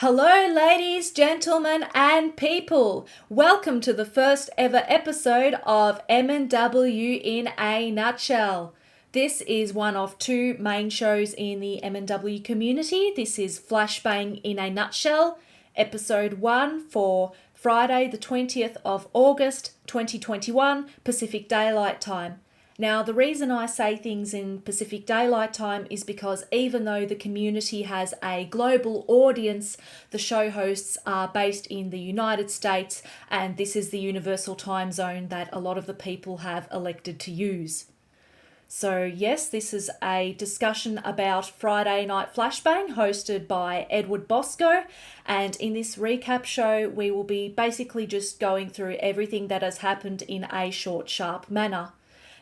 Hello, ladies, gentlemen, and people. Welcome to the first ever episode of MNW In A Nutshell. This is one of two main shows in the MNW community. This is Flashbang in a Nutshell, episode 1 for Friday the 20th of August 2021, Pacific Daylight Time. Now, the reason I say things in Pacific Daylight Time is because even though the community has a global audience, the show hosts are based in the United States, and this is the universal time zone that a lot of the people have elected to use. So yes, this is a discussion about Friday Night Flashbang hosted by Edward Bosco, and in this recap show we will be basically just going through everything that has happened in a short, sharp manner.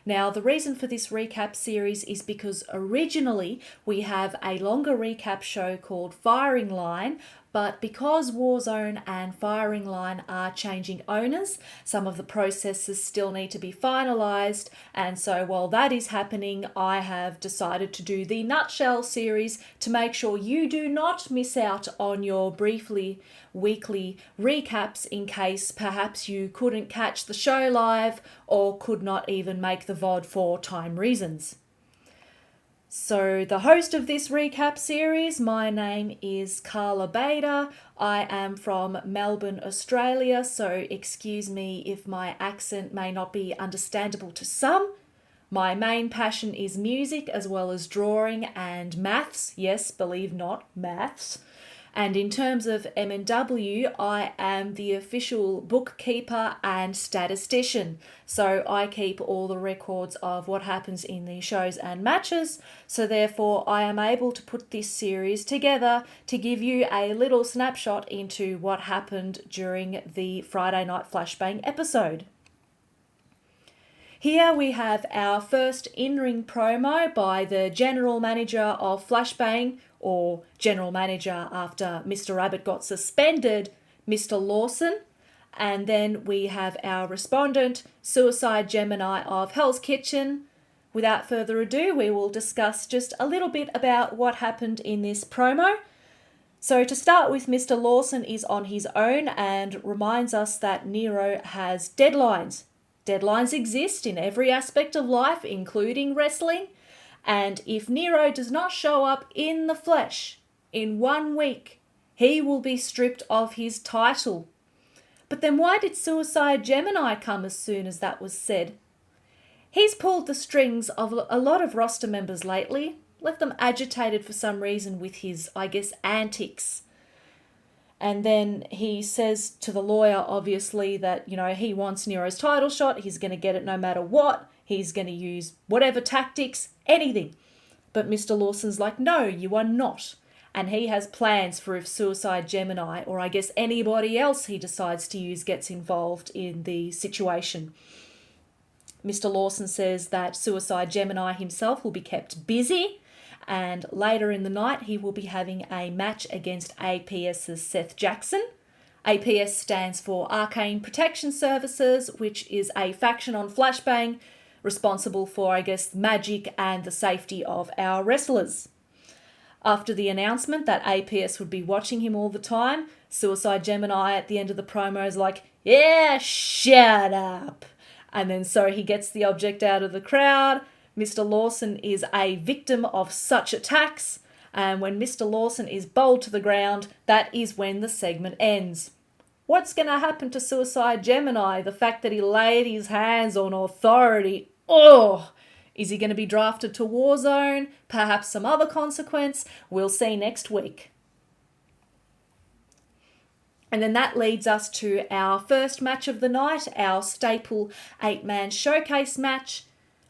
Now, the reason for this recap series is because originally we have a longer recap show called Firing Line, but because Warzone and Firing Line are changing owners, some of the processes still need to be finalised, and so while that is happening, I have decided to do the Nutshell series to make sure you do not miss out on your briefly weekly recaps in case perhaps you couldn't catch the show live or could not even make the VOD for time reasons. So the host of this recap series, my name is Carla Bader. I am from Melbourne, Australia, so excuse me if my accent may not be understandable to some. My main passion is music as well as drawing and maths. Yes, believe not, maths. And in terms of MNW, I am the official bookkeeper and statistician. So I keep all the records of what happens in the shows and matches. So therefore, I am able to put this series together to give you a little snapshot into what happened during the Friday Night Flashbang episode. Here we have our first in-ring promo by the General Manager of Flashbang, or General Manager after Mr. Rabbit got suspended, Mr. Lawson. And then we have our respondent, Suicide Gemini of Hell's Kitchen. Without further ado, we will discuss just a little bit about what happened in this promo. So to start with, Mr. Lawson is on his own and reminds us that Nero has deadlines. Deadlines exist in every aspect of life, including wrestling. And if Nero does not show up in the flesh in 1 week, he will be stripped of his title. But then why did Suicide Gemini come as soon as that was said? He's pulled the strings of a lot of roster members lately, left them agitated for some reason with his, antics. And then he says to the lawyer, obviously, that, he wants Nero's title shot. He's going to get it no matter what. He's going to use whatever tactics, anything. But Mr. Lawson's like, no, you are not. And he has plans for if Suicide Gemini, or I guess anybody else he decides to use, gets involved in the situation. Mr. Lawson says that Suicide Gemini himself will be kept busy, and later in the night he will be having a match against APS's Seth Jackson. APS stands for Arcane Protection Services, which is a faction on Flashbang responsible for, magic and the safety of our wrestlers. After the announcement that APS would be watching him all the time, Suicide Gemini at the end of the promo is like, yeah, shut up. And then so he gets the object out of the crowd. Mr. Lawson is a victim of such attacks, and when Mr. Lawson is bowled to the ground, that is when the segment ends. What's going to happen to Suicide Gemini? The fact that he laid his hands on authority. Oh! Is he going to be drafted to Warzone? Perhaps some other consequence? We'll see next week. And then that leads us to our first match of the night, our staple 8-man showcase match.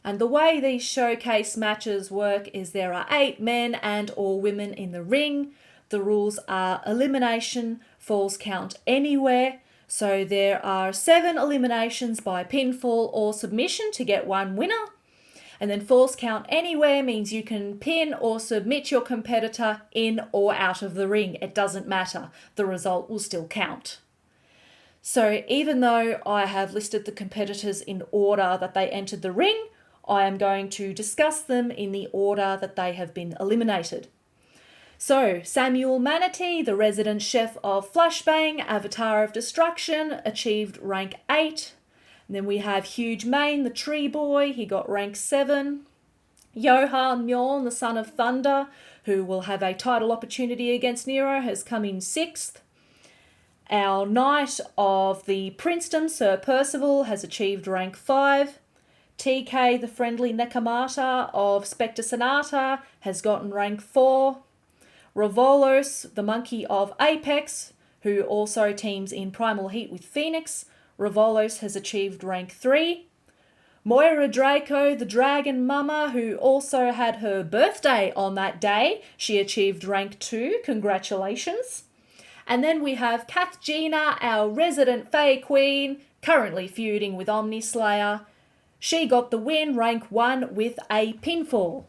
And the way these showcase matches work is there are 8 men and or women in the ring. The rules are elimination, falls count anywhere. So there are 7 eliminations by pinfall or submission to get 1 winner. And then falls count anywhere means you can pin or submit your competitor in or out of the ring. It doesn't matter. The result will still count. So even though I have listed the competitors in order that they entered the ring, I am going to discuss them in the order that they have been eliminated. So, Samuel Manatee, the resident chef of Flashbang, Avatar of Destruction, achieved rank 8. And then we have Huge Mane, the tree boy, he got rank 7. Johan Mjoln, the son of Thunder, who will have a title opportunity against Nero, has come in 6th. Our Knight of the Princedom, Sir Percival, has achieved rank 5. TK, the friendly Nekomata of Spectre Sonata, has gotten rank 4. Ravolos, the monkey of Apex, who also teams in Primal Heat with Phoenix, Ravolos has achieved rank 3. Moira Draco, the dragon mama, who also had her birthday on that day, she achieved rank 2. Congratulations. And then we have Kath Gina, our resident Fae Queen, currently feuding with Omni Slayer. She got the win, rank 1, with a pinfall.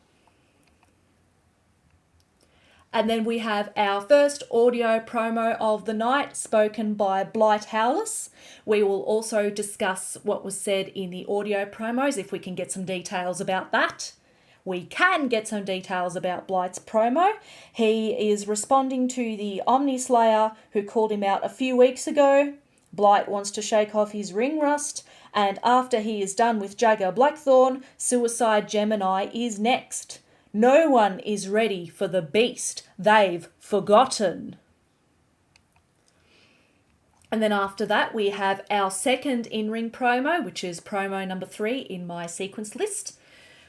And then we have our first audio promo of the night, spoken by Blighthouse. We will also discuss what was said in the audio promos, if we can get some details about that. We can get some details about Blight's promo. He is responding to the Omni Slayer who called him out a few weeks ago. Blight wants to shake off his ring rust, and after he is done with Jagger Blackthorn, Suicide Gemini is next. No one is ready for the beast. They've forgotten. And then after that, we have our second in-ring promo, which is promo number 3 in my sequence list.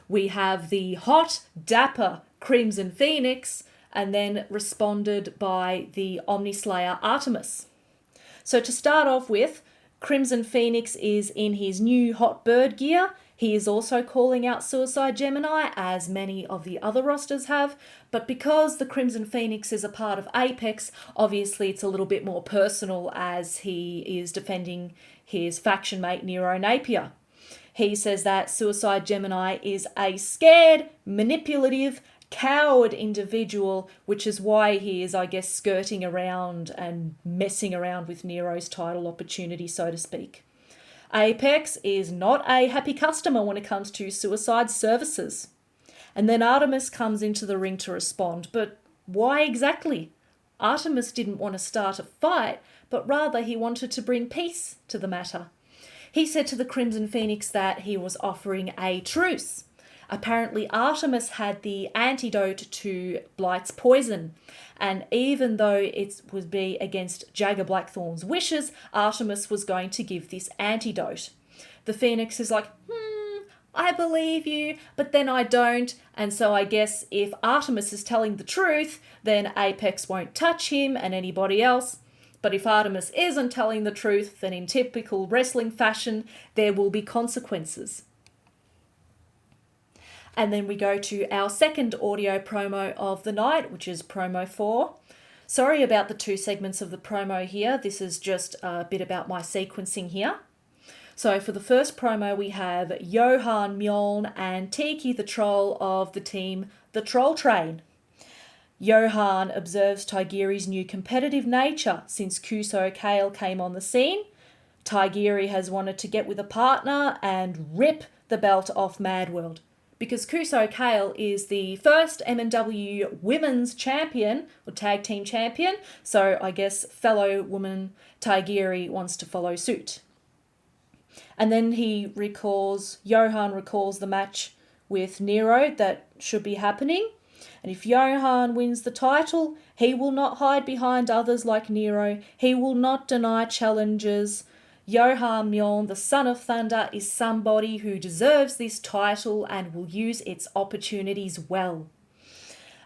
We have the hot, dapper Crimson Phoenix, and then responded by the Omni Slayer Artemis. So to start off with, Crimson Phoenix is in his new hot bird gear. He is also calling out Suicide Gemini, as many of the other rosters have, but because the Crimson Phoenix is a part of Apex, obviously it's a little bit more personal as he is defending his faction mate Nero Napier. He says that Suicide Gemini is a scared, manipulative, coward individual, which is why he is, I guess, skirting around and messing around with Nero's title opportunity, so to speak. Apex is not a happy customer when it comes to suicide services. And then Artemis comes into the ring to respond, but why exactly? Artemis didn't want to start a fight, but rather he wanted to bring peace to the matter. He said to the Crimson Phoenix that he was offering a truce. Apparently Artemis had the antidote to Blight's poison, and even though it would be against Jagger Blackthorn's wishes, Artemis was going to give this antidote. The Phoenix is like, I believe you, but then I don't, and so I guess if Artemis is telling the truth, then Apex won't touch him and anybody else. But if Artemis isn't telling the truth, then in typical wrestling fashion, there will be consequences. And then we go to our second audio promo of the night, which is promo 4. Sorry about the 2 segments of the promo here. This is just a bit about my sequencing here. So for the first promo, we have Johan Mjoln and Tiki the Troll of the team The Troll Train. Johan observes Tigiri's new competitive nature since Kuso Kale came on the scene. Tigiri has wanted to get with a partner and rip the belt off Mad World, because Kuso Kale is the first MNW Women's Champion, or Tag Team Champion, so I guess fellow woman Tigiri wants to follow suit. And then Johan recalls the match with Nero that should be happening, and if Johan wins the title, he will not hide behind others like Nero, he will not deny challenges. Johan Mjoln, the son of Thunder, is somebody who deserves this title and will use its opportunities well.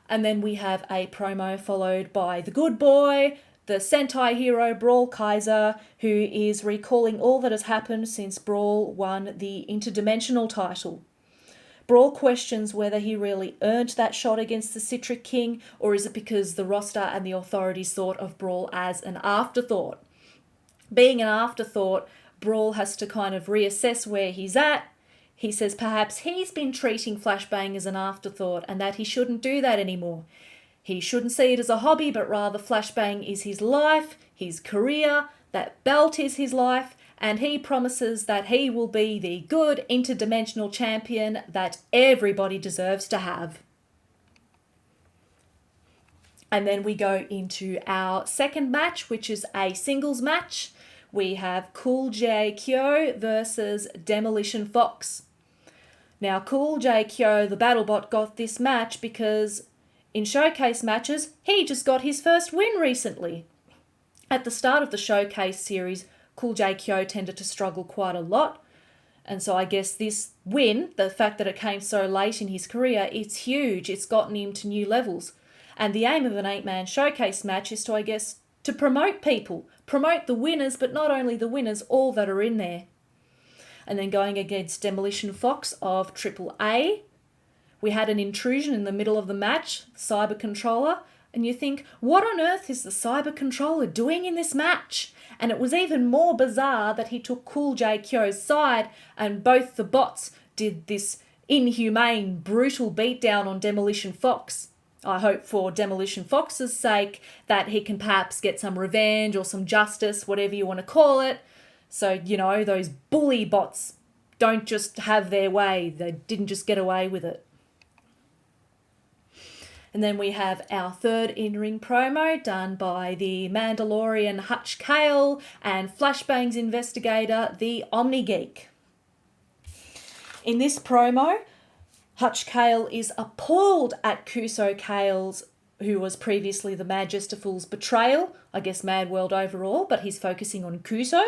And then we have a promo followed by the good boy, the Sentai hero Brawl Kaiser, who is recalling all that has happened since Brawl won the interdimensional title. Brawl questions whether he really earned that shot against the Citric King, or is it because the roster and the authorities thought of Brawl as an afterthought. Being an afterthought, Brawl has to kind of reassess where he's at. He says perhaps he's been treating Flashbang as an afterthought and that he shouldn't do that anymore. He shouldn't see it as a hobby, but rather Flashbang is his life, his career, that belt is his life, and he promises that he will be the good interdimensional champion that everybody deserves to have. And then we go into our second match, which is a singles match. We have Cool J Kyo versus Demolition Fox. Now, Cool J Kyo, the BattleBot, got this match because in showcase matches, he just got his first win recently. At the start of the showcase series, Cool J Kyo tended to struggle quite a lot. And so I guess this win, the fact that it came so late in his career, it's huge. It's gotten him to new levels. And the aim of an 8-man showcase match is to, I guess, to promote people. Promote the winners, but not only the winners, all that are in there. And then going against Demolition Fox of AAA, we had an intrusion in the middle of the match, Cyber Controller, and you think, what on earth is the Cyber Controller doing in this match? And it was even more bizarre that he took Cool J Kyo's side and both the bots did this inhumane, brutal beatdown on Demolition Fox. I hope for Demolition Fox's sake that he can perhaps get some revenge or some justice, whatever you want to call it. So, you know, those bully bots don't just have their way. They didn't just get away with it. And then we have our third in-ring promo done by the Mandalorian Hutchkail and Flashbang's investigator, the Omni Geek. In this promo, Hutchkail is appalled at Kuso Kale's, who was previously the Majestiful's, betrayal. I guess Mad World overall, but he's focusing on Kuso.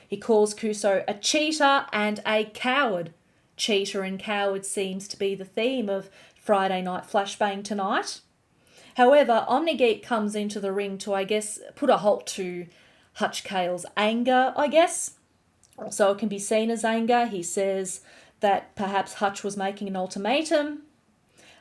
He calls Kuso a cheater and a coward. Cheater and coward seems to be the theme of Friday Night Flashbang tonight. However, Omnigeek comes into the ring to, I guess, put a halt to Hutchkail's anger, I guess. So it can be seen as anger. He says that perhaps Hutch was making an ultimatum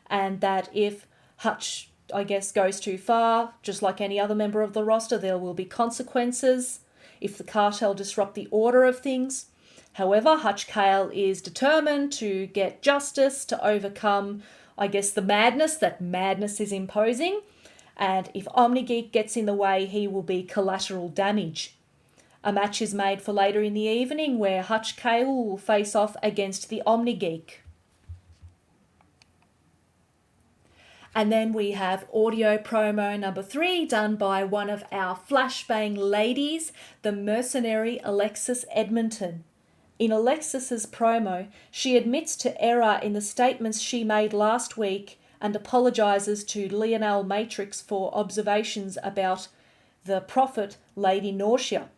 and that if Hutch, I guess, goes too far, just like any other member of the roster, there will be consequences if the cartel disrupt the order of things. However, Hutchkail is determined to get justice, to overcome, I guess, the madness that madness is imposing. And if Omnigeek gets in the way, he will be collateral damage. A match is made for later in the evening where Hutchkail will face off against the Omnigeek. And then we have audio promo number 3 done by one of our Flashbang ladies, the mercenary Alexis Edmonton. In Alexis's promo, she admits to error in the statements she made last week and apologises to Lionel Matrix for observations about the prophet Lady Nausea.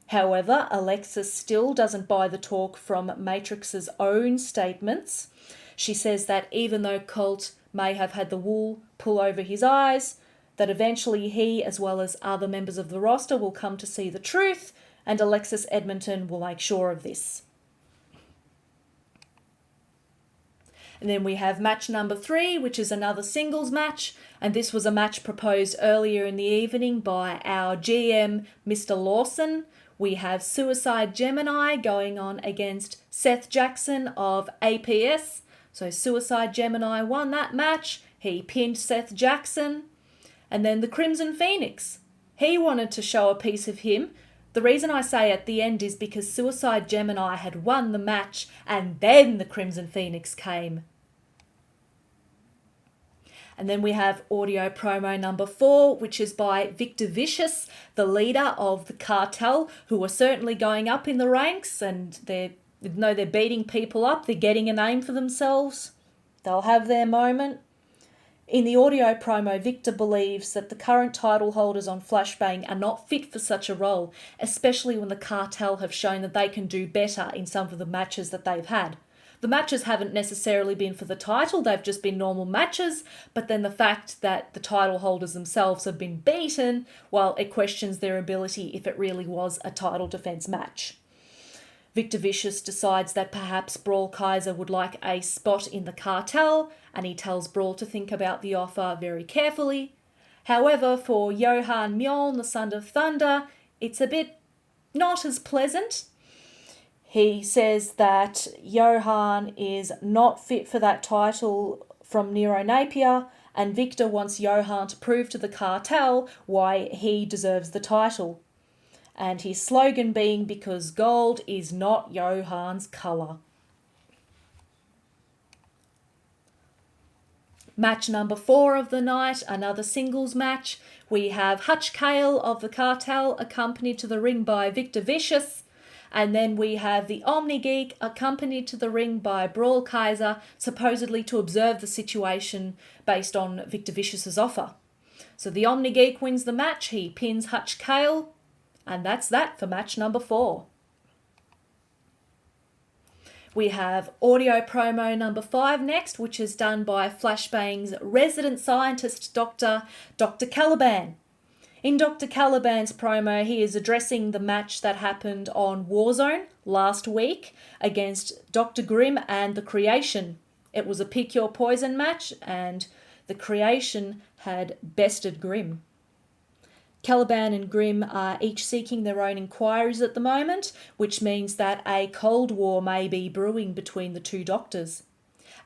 However, Alexis still doesn't buy the talk from Matrix's own statements. She says that even though Colt may have had the wool pull over his eyes, that eventually he, as well as other members of the roster, will come to see the truth, and Alexis Edmonton will make sure of this. And then we have match number 3, which is another singles match, and this was a match proposed earlier in the evening by our GM, Mr. Lawson. We have Suicide Gemini going on against Seth Jackson of APS. So Suicide Gemini won that match. He pinned Seth Jackson. And then the Crimson Phoenix. He wanted to show a piece of him. The reason I say at the end is because Suicide Gemini had won the match and then the Crimson Phoenix came. And then we have audio promo number 4, which is by Victor Vicious, the leader of the cartel, who are certainly going up in the ranks, and they're beating people up, they're getting a name for themselves. They'll have their moment. In the audio promo, Victor believes that the current title holders on Flashbang are not fit for such a role, especially when the cartel have shown that they can do better in some of the matches that they've had. The matches haven't necessarily been for the title, they've just been normal matches, but then the fact that the title holders themselves have been beaten, well, it questions their ability if it really was a title defense match. Victor Vicious decides that perhaps Brawl Kaiser would like a spot in the cartel, and he tells Brawl to think about the offer very carefully. However, for Johan Mjoln, the Son of Thunder, it's a bit not as pleasant. He says that Johan is not fit for that title from Nero Napier, and Victor wants Johan to prove to the cartel why he deserves the title. And his slogan being, because gold is not Johan's colour. Match number 4 of the night, another singles match. We have Hutchkail of the Cartel accompanied to the ring by Victor Vicious. And then we have the Omni Geek accompanied to the ring by Brawl Kaiser, supposedly to observe the situation based on Victor Vicious's offer. So the Omni Geek wins the match, he pins Hutchkail, and that's that for match number 4. We have audio promo number 5 next, which is done by Flashbang's resident scientist Dr. Caliban. In Dr. Caliban's promo, he is addressing the match that happened on Warzone last week against Dr. Grimm and the Creation. It was a pick your poison match, and the Creation had bested Grimm. Caliban and Grimm are each seeking their own inquiries at the moment, which means that a Cold War may be brewing between the two doctors.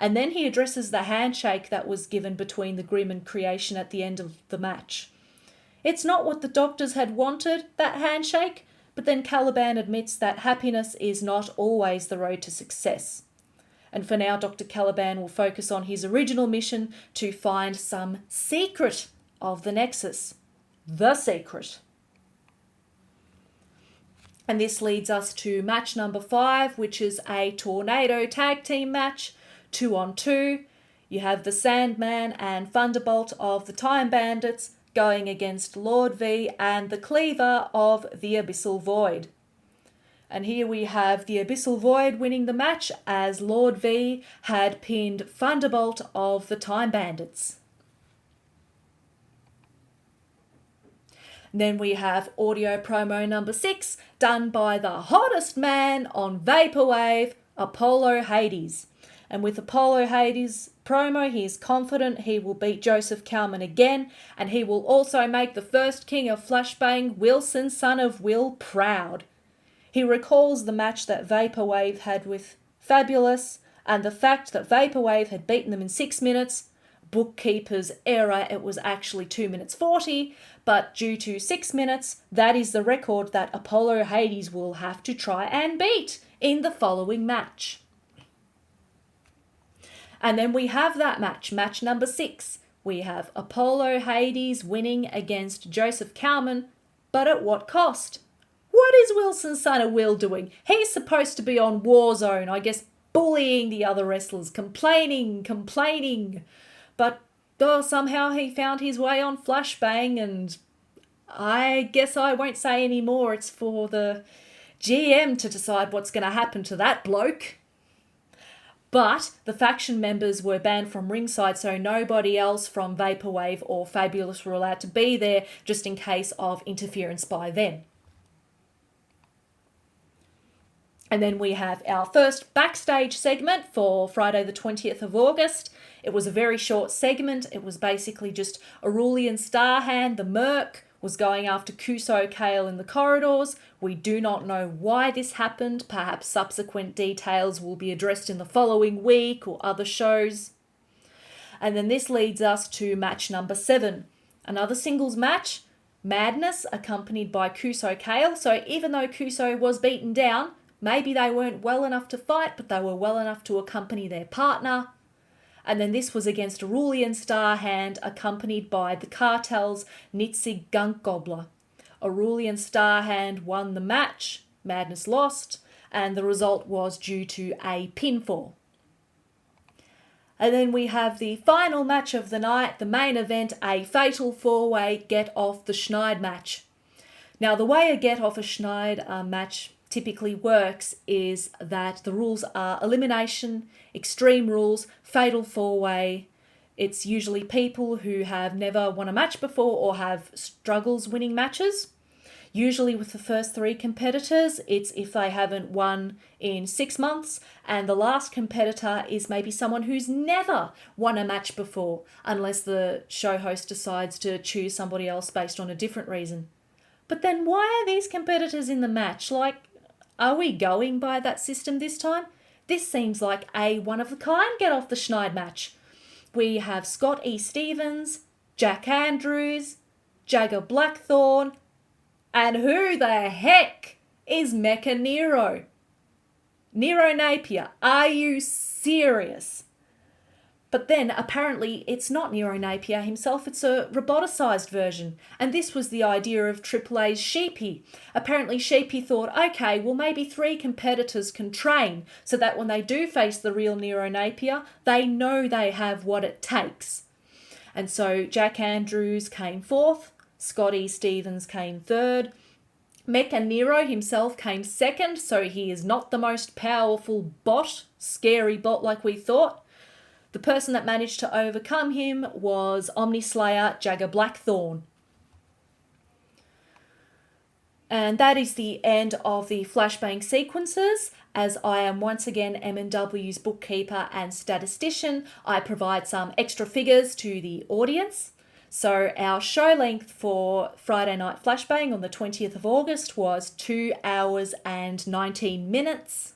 And then he addresses the handshake that was given between the Grimm and Creation at the end of the match. It's not what the doctors had wanted, that handshake, but then Caliban admits that happiness is not always the road to success. And for now, Dr. Caliban will focus on his original mission to find some secret of the Nexus. The secret. And this leads us to match number 5, which is a Tornado tag team match, 2-on-2. You have the Sandman and Thunderbolt of the Time Bandits going against Lord V and the Cleaver of the Abyssal Void. And here we have the Abyssal Void winning the match as Lord V had pinned Thunderbolt of the Time Bandits. Then we have audio promo number 6, done by the hottest man on Vaporwave, Apollo Hades. And with Apollo Hades' promo, he is confident he will beat Joseph Cowman again, and he will also make the first king of Flashbang, Wilson, son of Will, proud. He recalls the match that Vaporwave had with Fabulous, and the fact that Vaporwave had beaten them in 6 minutes. Bookkeeper's error, it was actually 2 minutes 40, but due to 6 minutes, that is the record that Apollo Hades will have to try and beat in the following match. And then we have that match, match number 6. We have Apollo Hades winning against Joseph Cowman, but at what cost? What is Wilson, son of Will, doing? He's supposed to be on Warzone, I guess, bullying the other wrestlers, complaining. But somehow he found his way on Flashbang, and I guess I won't say any more. It's for the GM to decide what's going to happen to that bloke. But the faction members were banned from ringside, so nobody else from Vaporwave or Fabulous were allowed to be there, just in case of interference by them. And then we have our first backstage segment for Friday the 20th of August. It was a very short segment. It was basically just Aurelian Starhand, the Merc, was going after Kuso Kale in the corridors. We do not know why this happened. Perhaps subsequent details will be addressed in the following week or other shows. And then this leads us to match number 7. Another singles match, Madness, accompanied by Kuso Kale. So even though Kuso was beaten down, maybe they weren't well enough to fight, but they were well enough to accompany their partner. And then this was against Aurelian Starhand, accompanied by the Cartel's Nitzig Gunk Gobbler. Aurelian Starhand won the match, Madness lost, and the result was due to a pinfall. And then we have the final match of the night, the main event, a fatal 4-way Get Off the Schneid match. Now, the way a Get Off a Schneid match typically works is that the rules are elimination, extreme rules, fatal 4-way. It's usually people who have never won a match before or have struggles winning matches. Usually with the first 3 competitors, it's if they haven't won in 6 months, and the last competitor is maybe someone who's never won a match before, unless the show host decides to choose somebody else based on a different reason. But then why are these competitors in the match? Are we going by that system this time? This seems like a one-of-a-kind Get Off the Schneid match. We have Scott E. Stevens, Jack Andrews, Jagger Blackthorn, and who the heck is Mecha Nero? Nero Napier, are you serious? But then apparently it's not Nero Napier himself, it's a roboticized version. And this was the idea of AAA's Sheepy. Apparently Sheepy thought, okay, well maybe 3 competitors can train so that when they do face the real Nero Napier, they know they have what it takes. And so Jack Andrews came 4th, Scotty Stevens came 3rd, Mecha Nero himself came 2nd, so he is not the most powerful bot, scary bot like we thought. The person that managed to overcome him was Omni Slayer Jagger Blackthorn. And that is the end of the Flashbang sequences. As I am once again MNW's bookkeeper and statistician, I provide some extra figures to the audience. So our show length for Friday Night Flashbang on the 20th of August was 2 hours and 19 minutes.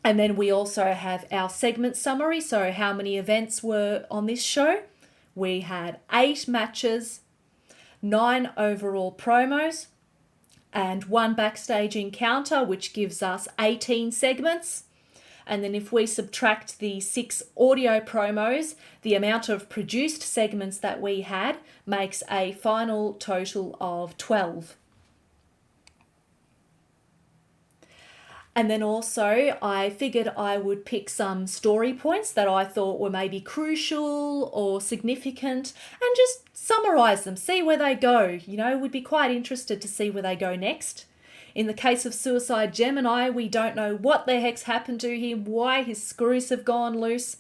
And then we also have our segment summary, so how many events were on this show. We had 8 matches, 9 overall promos, and 1 backstage encounter, which gives us 18 segments. And then if we subtract the 6 audio promos, the amount of produced segments that we had makes a final total of 12. And then also I figured I would pick some story points that I thought were maybe crucial or significant and just summarise them, see where they go. You know, we'd be quite interested to see where they go next. In the case of Suicide Gemini, we don't know what the heck's happened to him, why his screws have gone loose.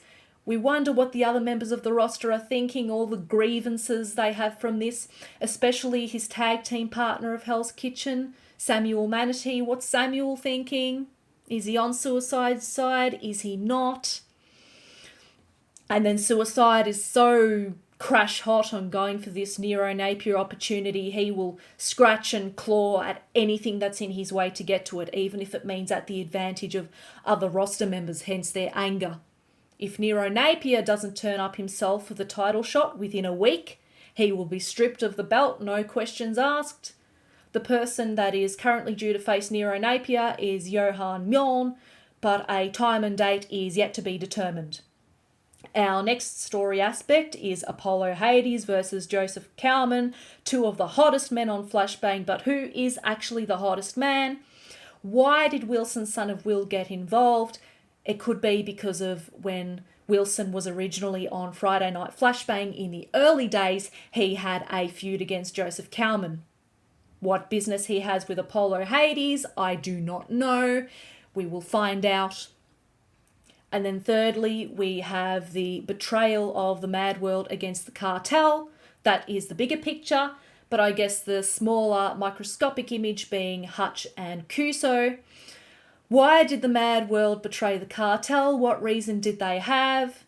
We wonder what the other members of the roster are thinking, all the grievances they have from this, especially his tag team partner of Hell's Kitchen, Samuel Manatee. What's Samuel thinking? Is he on Suicide's side? Is he not? And then Suicide is so crash hot on going for this Nero Napier opportunity. He will scratch and claw at anything that's in his way to get to it, even if it means at the advantage of other roster members, hence their anger. If Nero Napier doesn't turn up himself for the title shot within a week, he will be stripped of the belt, no questions asked. The person that is currently due to face Nero Napier is Johan Mjoln, but a time and date is yet to be determined. Our next story aspect is Apollo Hades versus Joseph Cowman, 2 of the hottest men on Flashbang, but who is actually the hottest man? Why did Wilson, son of Will, get involved? It could be because of when Wilson was originally on Friday Night Flashbang in the early days, he had a feud against Joseph Cowman. What business he has with Apollo Hades, I do not know. We will find out. And then thirdly, we have the betrayal of the Mad World against the cartel. That is the bigger picture, but I guess the smaller microscopic image being Hutch and Kuso. Why did the Mad World betray the cartel? What reason did they have?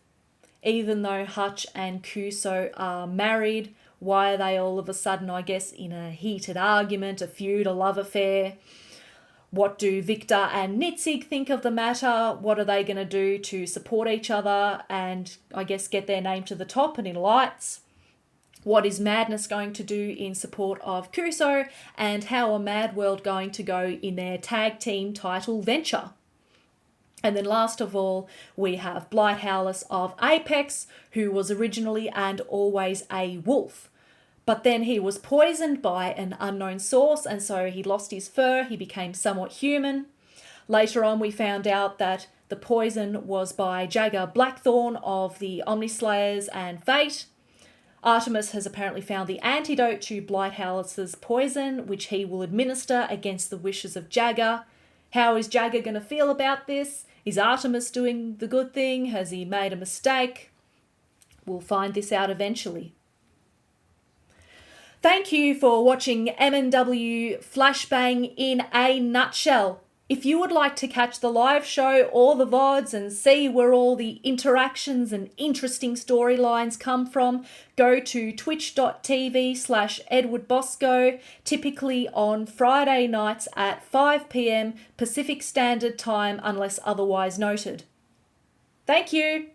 Even though Hutch and Kuso are married, why are they all of a sudden, I guess, in a heated argument, a feud, a love affair? What do Victor and Nitzig think of the matter? What are they going to do to support each other and, I guess, get their name to the top and in lights? What is Madness going to do in support of Kuso? And how are Mad World going to go in their tag team title venture? And then last of all, we have Blighthouse of Apex, who was originally and always a wolf. But then he was poisoned by an unknown source, and so he lost his fur, he became somewhat human. Later on, we found out that the poison was by Jagger Blackthorn of the Omni Slayers and Fate. Artemis has apparently found the antidote to Blighthouse's poison, which he will administer against the wishes of Jagger. How is Jagger going to feel about this? Is Artemis doing the good thing? Has he made a mistake? We'll find this out eventually. Thank you for watching MNW Flashbang in a Nutshell. If you would like to catch the live show or the VODs and see where all the interactions and interesting storylines come from, go to twitch.tv/EdwardBosco, typically on Friday nights at 5 p.m. Pacific Standard Time unless otherwise noted. Thank you.